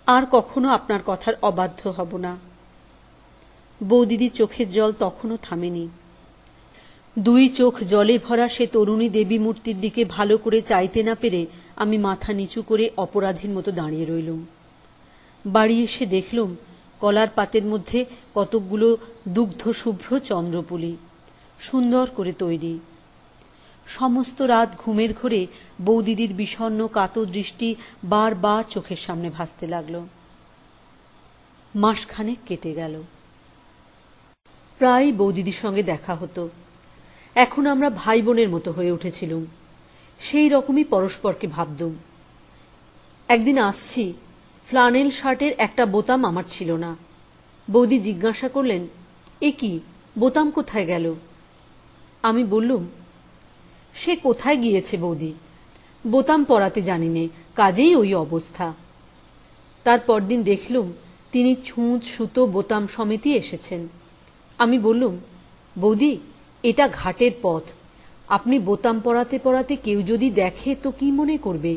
Speaker 1: আর কখনো আপনার কথার অবাধ্য হব না। বৌদিদির চোখের জল তখনও থামেনি। 2 চোখ জলে ভরা সে তরুণী দেবী মূর্তির দিকে ভালো করে চাইতে না পেরে আমি মাথা নিচু করে অপরাধীর মতো দাঁড়িয়ে রইলুম। বাড়ি এসে দেখলুম কলার পাতের মধ্যে কতকগুলো দুগ্ধ শুভ্র চন্দ্রপুলি, সুন্দর করে তৈরি। সমস্ত রাত ঘুমের ঘোরে বৌদিদির বিষণ্ণ কাতর দৃষ্টি বারবার চোখের সামনে ভাসতে লাগল। মাসখানেক কেটে গেল। প্রায় বৌদিদির সঙ্গে দেখা হতো। এখন আমরা ভাই বোনের মতো হয়ে উঠেছিলুম। সেই রকমই পরস্পরকে ভাবতুম। একদিন আসছি, ফ্লানেল শার্টের একটা বোতাম আমার ছিল না। বৌদি জিজ্ঞাসা করলেন, এ কি, বোতাম কোথায় গেল? আমি বললুম, সে কোথায় গিয়েছে বৌদি, বোতাম পরাতে জানি নে, কাজেই ওই অবস্থা। তার পরদিন দেখলুম তিনি ছুঁচ সুতো বোতাম সমেতই এসেছেন। আমি বললুম, বৌদি, এটা ঘাটের পথ, আপনি বোতাম পরাতে পরাতে কেউ যদি দেখে তো কি মনে করবে?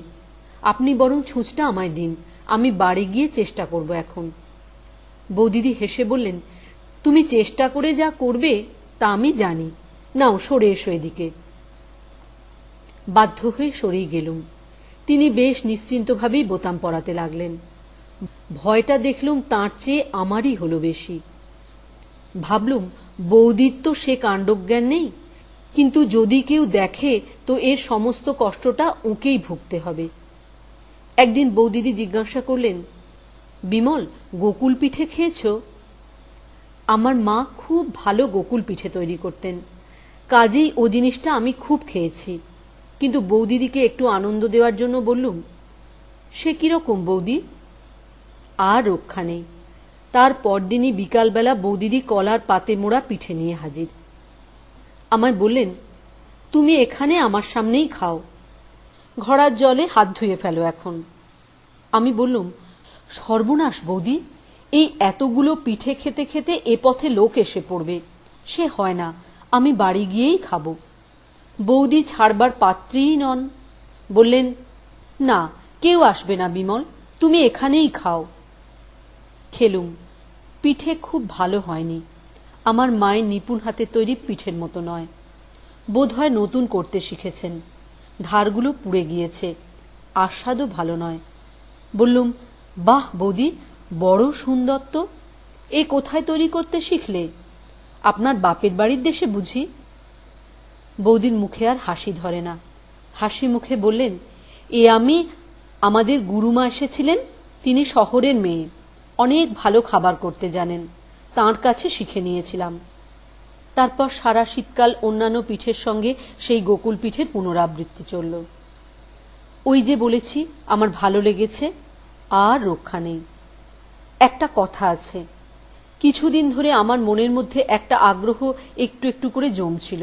Speaker 1: আপনি বরং ছুঁচটা আমায় দিন, আমি বাড়ি গিয়ে চেষ্টা করব এখন। বৌদিদি হেসে বললেন, তুমি চেষ্টা করে যা করবে তা আমি জানি, নাও সরে এসো এদিকে। বাধ্য হয়ে সরেই গেলুম। তিনি বেশ নিশ্চিন্তভাবেই বোতাম পরাতে লাগলেন। ভয়টা দেখলুম তাঁর চেয়ে আমারই হলো বেশি। ভাবলুম, বৌদির তো সে কাণ্ডজ্ঞান নেই, কিন্তু যদি কেউ দেখে তো এর সমস্ত কষ্টটা ওকেই ভুগতে হবে। একদিন বৌদিদি জিজ্ঞাসা করলেন, বিমল, গোকুল পিঠে খেয়েছ? আমার মা খুব ভালো গোকুল পিঠে তৈরি করতেন, কাজেই ও জিনিসটা আমি খুব খেয়েছি। কিন্তু বৌদিদিকে একটু আনন্দ দেওয়ার জন্য বললুম, সে কিরকম বৌদি? আর রক্ষা নেই। তার পরদিনই বিকালবেলা বৌদিদি কলার পাতে মোড়া পিঠে নিয়ে হাজির। আমায় বললেন, তুমি এখানে আমার সামনেই খাও, ঘড়ার জলে হাত ধুয়ে ফেলো এখন। আমি বললুম, সর্বনাশ বৌদি, এই এতগুলো পিঠে খেতে খেতে এ পথে লোক এসে পড়বে, সে হয় না, আমি বাড়ি গিয়েই খাবো। বৌদি ছাড়বার পাত্রীই নন। বললেন, না, কেউ আসবে না বিমল, তুমি এখানেই খাও। খেলুম। পিঠে খুব ভালো হয়নি, আমার মায়ের নিপুণ হাতে তৈরি পিঠের মতো নয়। বোধহয় নতুন করতে শিখেছেন, ধারগুলো পুড়ে গিয়েছে, আস্বাদও ভালো নয়। বললুম, বাহ বৌদি, বড় সুন্দর তো, এ কোথায় তৈরি করতে শিখলে? আপনার বাপের বাড়ির দেশে বুঝি? বৌদির মুখে আর হাসি ধরে না, হাসি মুখে বললেন, এ আমি, আমাদের গুরুমা এসেছিলেন, তিনি শহরের মেয়ে, অনেক ভালো খাবার করতে জানেন, তাঁর কাছে শিখে নিয়েছিলাম। তারপর সারা শীতকাল অন্যান্য পিঠের সঙ্গে সেই গোকুল পিঠের পুনরাবৃত্তি চলল। ওই যে বলেছি আমার ভালো লেগেছে, আর রক্ষা নেই। একটা কথা আছে, কিছুদিন ধরে আমার মনের মধ্যে একটা আগ্রহ একটু একটু করে জমছিল,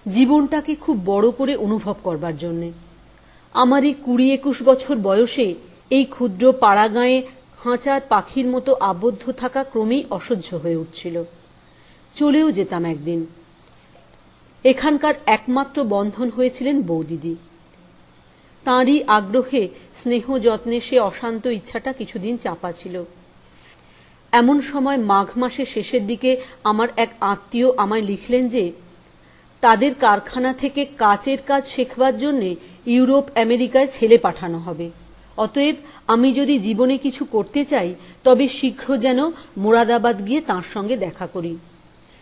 Speaker 1: জীবনটাকে খুব বড় করে অনুভব করবার জন্যে। আমার এই 20-21 বছর বয়সে এই ক্ষুদ্র পাড়াগাঁয়ে খাঁচার পাখির মতো আবদ্ধ থাকা ক্রমেই অসহ্য হয়ে উঠছিল। চলেও যেতাম একদিন। এখানকার একমাত্র বন্ধন হয়েছিলেন বৌদিদি। তাঁরই আগ্রহে, স্নেহ যত্নে সে অশান্ত ইচ্ছাটা কিছুদিন চাপা ছিল। এমন সময় মাঘ মাসের শেষের দিকে আমার এক আত্মীয় আমায় লিখলেন যে তাদের কারখানা থেকে কাচের কাজ শেখবার জন্যে ইউরোপ আমেরিকায় ছেলে পাঠানো হবে। অতএব আমি যদি জীবনে কিছু করতে চাই তবে শীঘ্র যেন মোরাদাবাদ গিয়ে তাঁর সঙ্গে দেখা করি।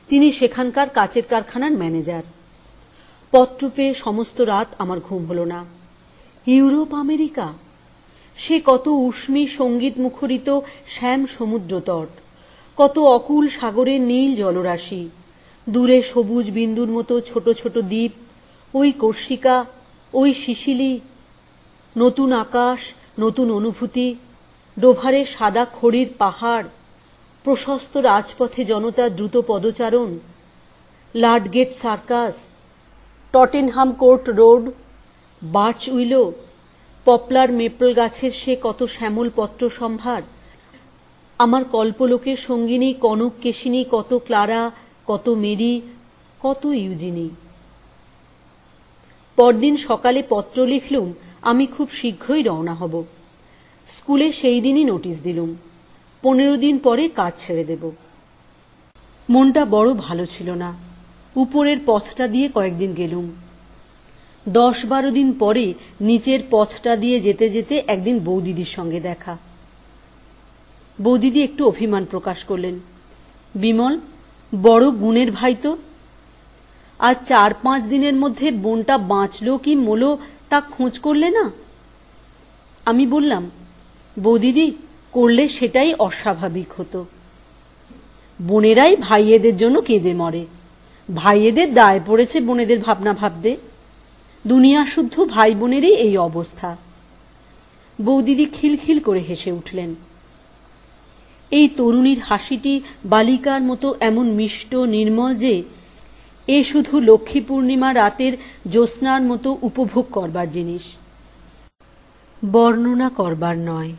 Speaker 1: তিনি সেখানকার কাচের কারখানার ম্যানেজার। পত্র পেয়ে সমস্ত রাত আমার ঘুম হলো না। ইউরোপ আমেরিকা, সে কত উষ্মী সঙ্গীত মুখরিত শ্যাম সমুদ্র তট, কত অকুল সাগরের নীল জলরাশি, দূরে সবুজ বিন্দুর মতো ছোট ছোট দ্বীপ, ওই কর্ষিকা, ওই সিসিলি, নতুন আকাশ, নতুন অনুভূতি, ডোভারের সাদা খড়ির পাহাড়, প্রশস্ত রাজপথে জনতার দ্রুত পদচারণ, Ludgate Circus, Tottenham Court Road, birch willow, poplar maple গাছের সে কত শ্যামল পত্র সম্ভার, আমার কল্পলোকের সঙ্গিনী কনক কেশিনী কত ক্লারা, কত মেরি, কত ইউজিনি। পরদিন সকালে পত্র লিখলুম আমি খুব শীঘ্রই রওনা হব। স্কুলে সেই দিনই নোটিশ দিলুম, 15 দিন পরে কাজ ছেড়ে দেব। মনটা বড় ভালো ছিল না। উপরের পথটা দিয়ে কয়েকদিন গেলুম। 10-12 দিন পরে নিচের পথটা দিয়ে যেতে যেতে একদিন বৌদিদির সঙ্গে দেখা। বৌদিদি একটু অভিমান প্রকাশ করলেন, বিমল, বড় গুণের ভাই তো, আর 4-5 দিনের মধ্যে বোনটা বাঁচল কি মলো তা খোঁজ করলে না? আমি বললাম, বৌদিদি, করলে সেটাই অস্বাভাবিক হতো। বোনেরাই ভাইয়েদের জন্য কেঁদে মরে, ভাইয়েদের দায় পড়েছে বোনেদের ভাবনা ভাবতে। দুনিয়া শুদ্ধ ভাই বোনেরই এই অবস্থা। বৌদিদি খিলখিল করে হেসে উঠলেন। এই তরুণীর হাসিটি বালিকার মতো এমন মিষ্ট নির্মল যে এ শুধু লক্ষ্মী পূর্ণিমা রাতের জ্যোৎস্নার মতো উপভোগ করবার জিনিস, বর্ণনা করবার নয়।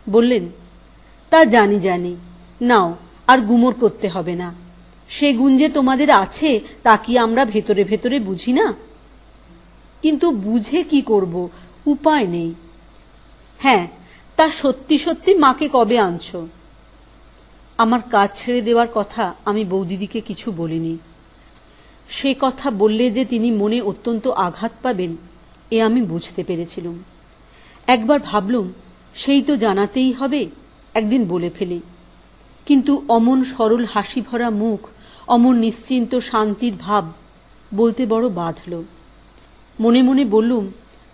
Speaker 1: বললেন, তা জানি জানি, নাও আর গুমর করতে হবে না। সে গুণ যে তোমাদের আছে তা কি আমরা ভেতরে ভেতরে বুঝি না? কিন্তু বুঝে কি করব, উপায় নেই। হ্যাঁ, তা সত্যি সত্যি মাকে কবে আনছ? আমার কাজ ছেড়ে দেওয়ার কথা আমি বৌদিদিকে কিছু বলিনি। সে কথা বললে যে তিনি মনে অত্যন্ত আঘাত পাবেন এ আমি বুঝতে পেরেছিলুম। একবার ভাবলুম সেই তো জানাতেই হবে, একদিন বলে ফেলি। কিন্তু অমন সরল হাসি ভরা মুখ, অমন নিশ্চিন্ত শান্তির ভাব বলতে বড় বাধল। মনে মনে বললুম,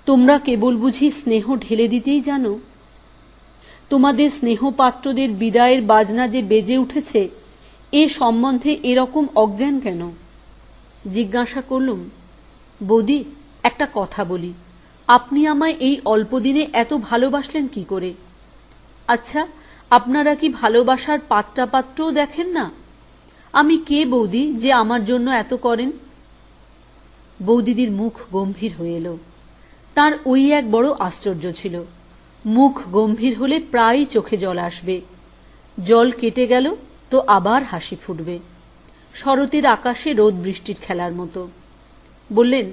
Speaker 1: তোমরা কেবল বুঝি স্নেহ ঢেলে দিতেই জানো? তোমাদের স্নেহপাত্রদের বিদায়ের বাজনা যে বেজে উঠেছে, এ সম্বন্ধে এরকম অজ্ঞান কেন? জিজ্ঞাসা করলুম, বৌদি, একটা কথা বলি, আপনি আমায় এই অল্প দিনে এত ভালোবাসলেন কি করে? আচ্ছা, আপনারা কি ভালোবাসার পাত্রাপাত্রও দেখেন না? আমি কে বৌদি যে আমার জন্য এত করেন? বৌদিদির মুখ গম্ভীর হয়ে এলো। তাঁর ওই এক বড় আশ্চর্য ছিল, মুখ গম্ভীর হলে প্রায়ই চোখে জল আসবে, জল কেটে গেল তো আবার হাসি ফুটবে, শরতের আকাশে রোদ বৃষ্টির খেলার মতো। বললেন,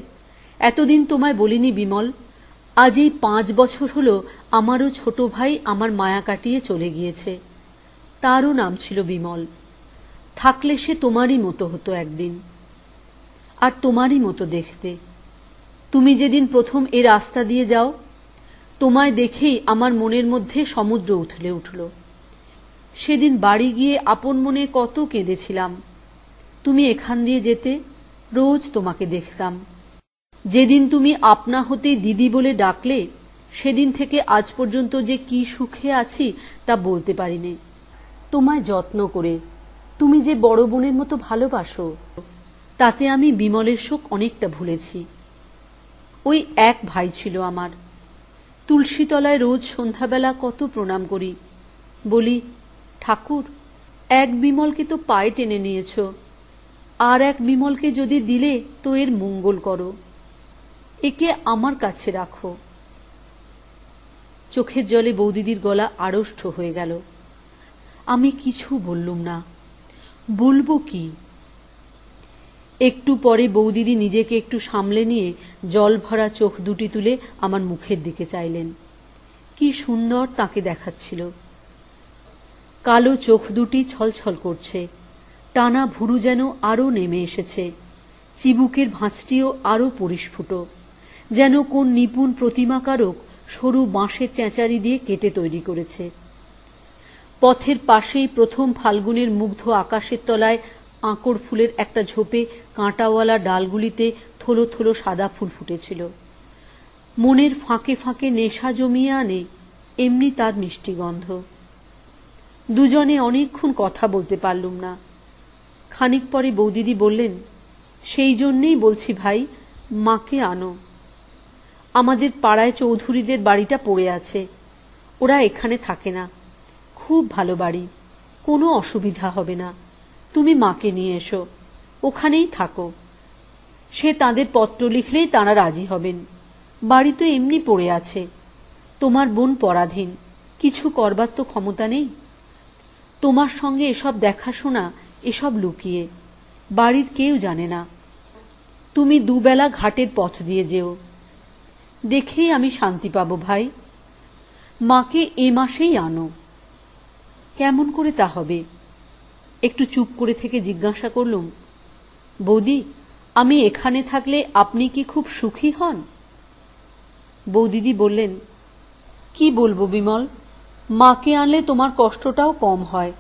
Speaker 1: এতদিন তোমায় বলিনি বিমল, আজ এই 5 বছর হলো আমারও ছোট ভাই আমার মায়া কাটিয়ে চলে গিয়েছে। তারও নাম ছিল বিমল। থাকলে সে তোমারই মতো হতো একদিন, আর তোমারই মতো দেখতে। তুমি যেদিন প্রথম এ রাস্তা দিয়ে যাও, তোমায় দেখেই আমার মনের মধ্যে সমুদ্র উথলে উঠল। সেদিন বাড়ি গিয়ে আপন মনে কত কেঁদেছিলাম। তুমি এখান দিয়ে যেতে, রোজ তোমাকে দেখতাম। যেদিন তুমি আপনা হতে দিদি বলে ডাকলে, সেদিন থেকে আজ পর্যন্ত যে কি সুখে আছি তা বলতে পারিনে। তোমায় যত্ন করে তুমি যে বড় বোনের মতো ভালোবাসো, তাতে আমি বিমলের শোক অনেকটা ভুলেছি। ওই এক ভাই ছিল আমার। তুলসীতলায় রোজ সন্ধ্যাবেলা কত প্রণাম করি, বলি, ঠাকুর, এক বিমলকে তো পায়ে টেনে নিয়েছ, আর এক বিমলকে যদি দিলে তো এর মঙ্গল করো, একে আমার কাছে রাখো। চোখের জলে বৌদিদির গলা আড়ষ্ট হয়ে গেল। আমি কিছু বললুম না। বলবো কি? একটু পরে বৌদিদি নিজেকে একটু সামলে নিয়ে জল ভরা চোখ দুটি তুলে আমার মুখের দিকে চাইলেন। কি সুন্দর তাকে দেখাচ্ছিল। কালো চোখ দুটি ছলছল করছে, টানা ভুরু যেন আরও নেমে এসেছে, চিবুকের ভাঁজটিও আরও পরিস্ফুট, যেন কোন নিপুণ প্রতিমাকারক সরু বাঁশের চেঁচারি দিয়ে কেটে তৈরি করেছে। পথের পাশেই প্রথম ফাল্গুনের মুগ্ধ আকাশের তলায় আঁকড় ফুলের একটা ঝোপে কাঁটাওয়ালা ডালগুলিতে থলো থলো সাদা ফুল ফুটেছিল। মনের ফাঁকে ফাঁকে নেশা জমিয়ে আনে এমনি তার মিষ্টি গন্ধ। দুজনে অনেকক্ষণ কথা বলতে পারলুম না। খানিক পরে বৌদিদি বললেন, সেই জন্যেই বলছি ভাই, মাকে আনো। আমাদের পাড়ায় চৌধুরীদের বাড়িটা পড়ে আছে, ওরা এখানে থাকে না। খুব ভালো বাড়ি, কোনো অসুবিধা হবে না। তুমি মাকে নিয়ে এসো, ওখানেই থাকো। সে তাদের পত্র লিখলেই তাঁরা রাজি হবেন। বাড়ি তো এমনি পড়ে আছে। তোমার বোন পরাধীন, কিছু করবার তো ক্ষমতা নেই। তোমার সঙ্গে এসব দেখাশোনা, এসব লুকিয়ে, বাড়ির কেউ জানে না। তুমি দুবেলা ঘাটের পথ দিয়ে যেও, দেখেই আমি শান্তি পাবো ভাই। মাকে এ মাসেই আনো। কেমন করে তা হবে? একটু চুপ করে থেকে জিজ্ঞাসা করলুম, বৌদি, আমি এখানে থাকলে আপনি কি খুব সুখী হন? বৌদিদি বললেন, কি বলবো বিমল, মাকে আনলে তোমার কষ্টটাও কম হয়,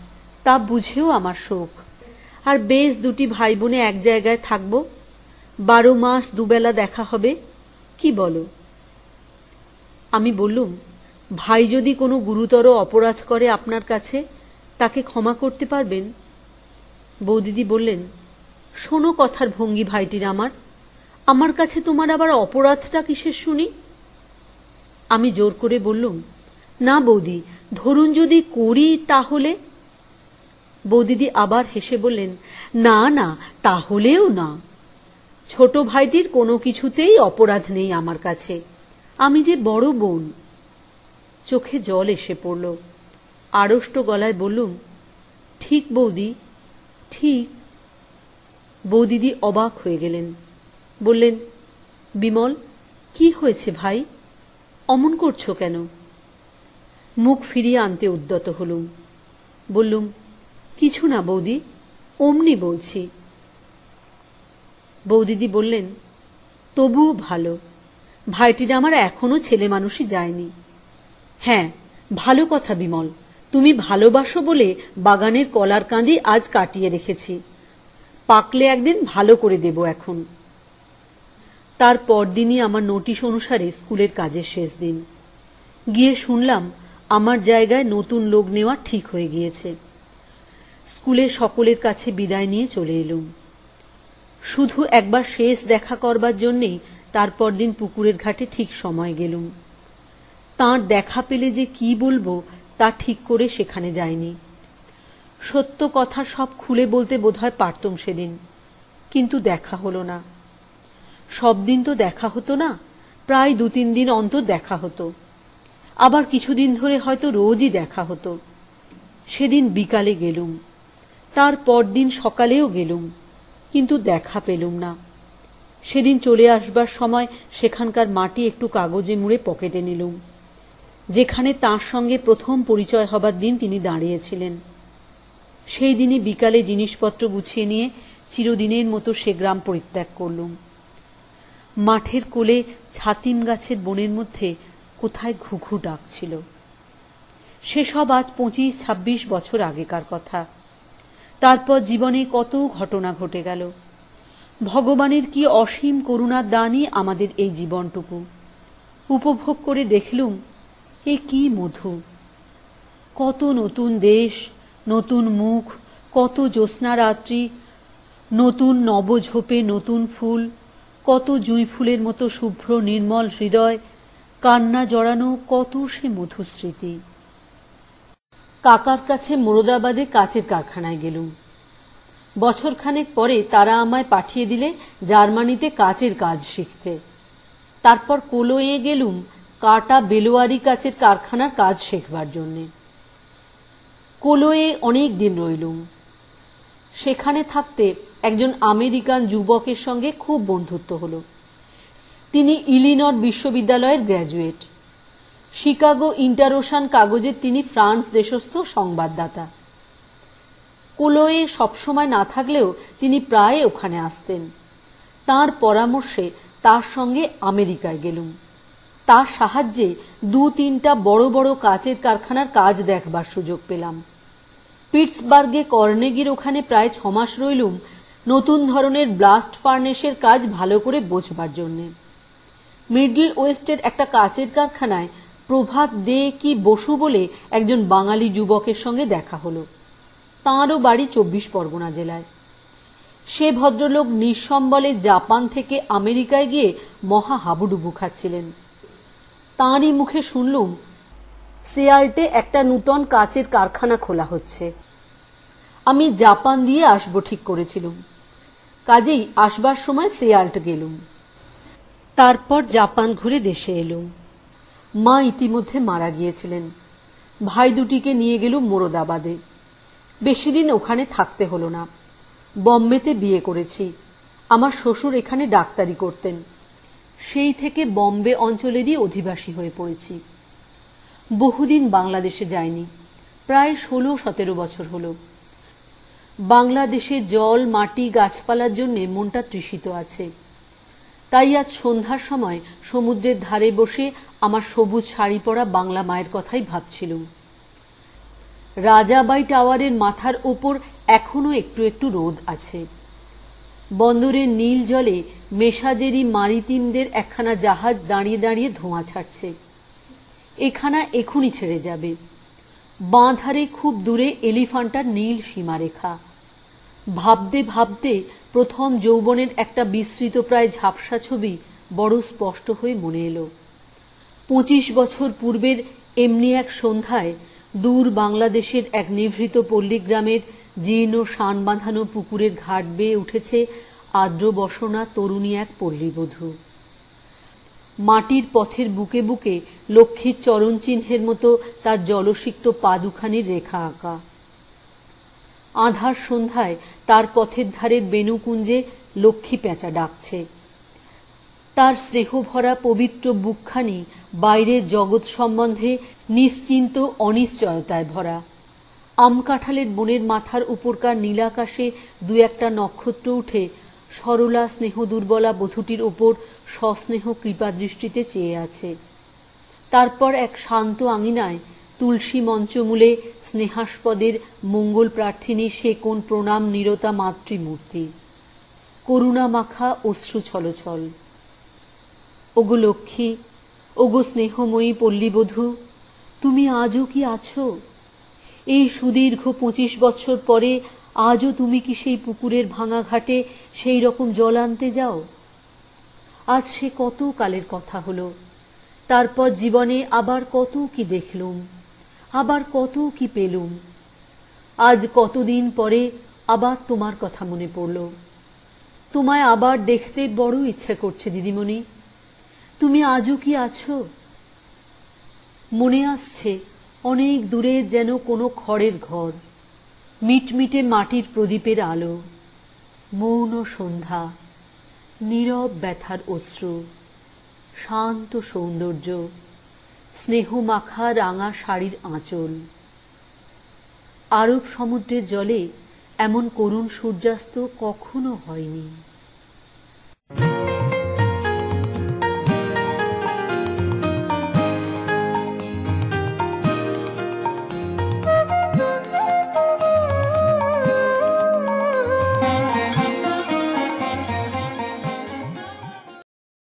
Speaker 1: তা বুঝেও আমার শোক। আর বেশ দুটি ভাই বোনে এক জায়গায় থাকবো, 12 মাস দুবেলা দেখা হবে, কি বলো? আমি বললুম, ভাই যদি কোনো গুরুতর অপরাধ করে আপনার কাছে, তাকে ক্ষমা করতে পারবেন? বৌদিদি বললেন, শোনো কথার ভঙ্গি ভাইটির আমার কাছে তোমার আবার অপরাধটা কিসের শুনি? আমি জোর করে বললুম, না বৌদি, ধরুন যদি করি তাহলে? বৌদিদি আবার হেসে বললেন, না না, তাহলেও না। ছোট ভাইটির কোনো কিছুতেই অপরাধ নেই আমার কাছে, আমি যে বড় বোন। চোখে জল এসে পড়ল। আড়ষ্ট গলায় বললুম, ঠিক বৌদি, ঠিক। বৌদিদি অবাক হয়ে গেলেন। বললেন, বিমল, কি হয়েছে ভাই? অমন করছো কেন? মুখ ফিরিয়ে আনতে উদ্যত হলুম। বললুম, কিছু না বৌদি, অমনি বলছি। বৌদিদি বললেন, তবুও ভালো, ভাইটির আমার এখনো ছেলে মানুষই যায়নি। হ্যাঁ, ভালো কথা বিমল, তুমি ভালোবাসো বলে বাগানের কলার কাঁদি আজ কাটিয়ে রেখেছি, পাকলে একদিন ভালো করে দেব। এখন তার পরদিনই আমার নোটিশ অনুসারে স্কুলের কাজের শেষ দিন। গিয়ে শুনলাম আমার জায়গায় নতুন লোক নেওয়া ঠিক হয়ে গিয়েছে। স্কুলের সকলের কাছে বিদায় নিয়ে চলে এলুম। শুধু একবার শেষ দেখা করবার জন্যেই তারপর দিন পুকুরের ঘাটে ঠিক সময় গেলুম। তাঁর দেখা পেলে যে কি বলবো তা ঠিক করে সেখানে যাইনি। সত্য কথা সব খুলে বলতে বোধহয় পারতুম সেদিন, কিন্তু দেখা হলো না। সব দিন তো দেখা হতো না, প্রায় 2-3 দিন অন্তর দেখা হতো, আবার কিছুদিন ধরে হয়তো রোজই দেখা হতো। সেদিন বিকালে গেলুম, তার পরদিন সকালেও গেলুম, কিন্তু দেখা পেলুম না। সেদিন চলে আসবার সময় সেখানকার মাটি একটু কাগজে মুড়ে পকেটে নিলুম, যেখানে তাঁর সঙ্গে প্রথম পরিচয় হবার দিন তিনি দাঁড়িয়েছিলেন। সেই দিনই বিকালে জিনিসপত্র গুছিয়ে নিয়ে চিরদিনের মতো সে গ্রাম পরিত্যাগ করলুম। মাঠের কোলে ছাতিম গাছের বনের মধ্যে কোথায় ঘুঘু ডাকছিল। সেসব আজ 25-26 বছর আগেকার কথা। তারপর জীবনে কত ঘটনা ঘটে গেল। ভগবানের কি অসীম করুণার দানই আমাদের এই জীবনটুকু। উপভোগ করে দেখলুম এ কি মধু। কত নতুন দেশ, নতুন মুখ, কত জ্যোৎস্না রাত্রি, নতুন নবঝোপে নতুন ফুল, কত জুঁই ফুলের মতো শুভ্র নির্মল হৃদয়, কান্না জড়ানো কত সে মধুর স্মৃতি। কাকার কাছে মোরদাবাদে কাচের কারখানায় গেলুম। বছরখানেক পরে তারা আমায় পাঠিয়ে দিলে জার্মানিতে কাচের কাজ শিখতে। তারপর কোলোয়ে গেলুম কাটা বেলোয়ারি কাচের কারখানার কাজ শেখবার জন্যে। কোলোয়ে অনেক দিন রইলুম। সেখানে থাকতে একজন আমেরিকান যুবকের সঙ্গে খুব বন্ধুত্ব হলো। তিনি ইলিনর বিশ্ববিদ্যালয়ের গ্র্যাজুয়েট। শিকাগো ইন্টারোশান কাগজের তিনি ফ্রান্স দেশস্থ সংবাদদাতা। কোলোয়ে সবসময় না থাকলেও তিনি প্রায় ওখানে আসতেন। তাঁর পরামর্শে তার সঙ্গে আমেরিকায় গেলুম। তার সাহায্যে 2-3টা বড় বড় কাচের কারখানার কাজ দেখবার সুযোগ পেলাম। পিটসবার্গে কর্নেগির ওখানে প্রায় 6 মাস রইলুম নতুন ধরনের ব্লাস্ট ফার্নেসের কাজ ভালো করে বোঝবার জন্যে। মিডল ওয়েস্টের একটা কাচের কারখানায় প্রভাত দে কি বসু বলে একজন বাঙালি যুবকের সঙ্গে দেখা হলো। তাঁরও বাড়ি 24 পরগনা জেলায়। সে ভদ্রলোক নিঃসম্বলে জাপান থেকে আমেরিকায় গিয়ে মহা হাবুডুবু খাচ্ছিলেন। তাঁরই মুখে শুনলুম সিয়াল্টে একটা নূতন কাচের কারখানা খোলা হচ্ছে। আমি জাপান দিয়ে আসবো ঠিক করেছিলুম, কাজেই আসবার সময় সিয়াল্ট গেলুম। তারপর জাপান ঘুরে দেশে এলুম। মা ইতিমধ্যে মারা গিয়েছিলেন। ভাই দুটিকে নিয়ে গেলুম মোরদাবাদে। বেশি দিন ওখানে থাকতে হলো না। বম্বেতে বিয়ে করেছি। আমার শ্বশুর এখানে ডাক্তারি করতেন। সেই থেকে বম্বে অঞ্চলেরই অধিবাসী হয়ে পড়েছি। বহুদিন বাংলাদেশে যাইনি, প্রায় 16-17 বছর হলো। বাংলাদেশে জল, মাটি, গাছপালার জন্য মনটা তৃষিত আছে। তাই আজ সন্ধ্যার সময় সমুদ্রের ধারে বসে আমার সবুজ শাড়ি পরা বাংলা মায়ের কথাই ভাবছিলুম। রাজাবাই টাওয়ারের মাথার ওপর এখনো একটু একটু রোদ আছে। বন্দরের নীল জলে মেসাজেরি মারিতিমদের একখানা জাহাজ দাঁড়িয়ে দাঁড়িয়ে ধোঁয়া ছাড়ছে। এখানা এখুনি ছেড়ে যাবে। বাঁ ধারে খুব দূরে এলিফ্যান্টার নীল সীমারেখা। ভাবতে ভাবতে প্রথম যৌবনের একটা বিস্তৃত প্রায় ঝাপসা ছবি বড় স্পষ্ট হয়ে মনে এলো। 25 বছর পূর্বের এমনি এক সন্ধ্যায় দূর বাংলাদেশের এক নিভৃত পল্লীগ্রামের জীর্ণ শান বাঁধানো পুকুরের ঘাট বেয়ে উঠেছে আর্দ্র বসনা তরুণী এক পল্লীবধূ। মাটির পথের বুকে বুকে লক্ষ্মীর চরণ চিহ্নের মতো তার জলসিক্ত পা দুখানির রেখা আঁকা। আঁধার সন্ধ্যায় তার পথের ধারের বেণুকুঞ্জে লক্ষ্মী পেঁচা ডাকছে। তার স্নেহভরা পবিত্র বুকখানি বাইরের জগৎ সম্বন্ধে নিশ্চিন্ত অনিশ্চয়তায় ভরা। আম কাঁঠালের বনের মাথার উপরকার নীলাকাশে 2-1টা নক্ষত্র উঠে সরলা স্নেহ দুর্বলা বধূটির ওপর সস্নেহ কৃপা দৃষ্টিতে চেয়ে আছে। তারপর এক শান্ত আঙিনায় তুলসী মঞ্চমূলে স্নেহাস্পদের মঙ্গল প্রার্থিনী সে কোন প্রণাম নিরতা মাতৃমূর্তি। করুণা মাখা অশ্রু ছলছল। ওগো লক্ষ্মী, ওগো স্নেহময়ী পল্লীবধূ, তুমি আজও কি আছো? এই সুদীর্ঘ 25 বৎসর পরে আজও তুমি কি সেই পুকুরের ভাঙা ঘাটে সেই রকম জল আনতে যাও? আজ সে কত কালের কথা হলো। তারপর জীবনে আবার কত কি দেখলুম, আবার কত কি পেলুম। আজ কতদিন পরে আবার তোমার কথা মনে পড়ল। তোমায় আবার দেখতে বড় ইচ্ছা করছে দিদিমণি। তুমি আজও কি আছো? মনে আসছে অনেক দূরে যেন কোনো খড়ের ঘর, মিটমিটে মাটির প্রদীপের আলো, মৌন সন্ধ্যা, নীরব ব্যথার অশ্রু, শান্ত সৌন্দর্য, স্নেহ মাখা রাঙা শাড়ির আঁচল। আরব সমুদ্রের জলে এমন করুণ সূর্যাস্ত কখনো হয়নি।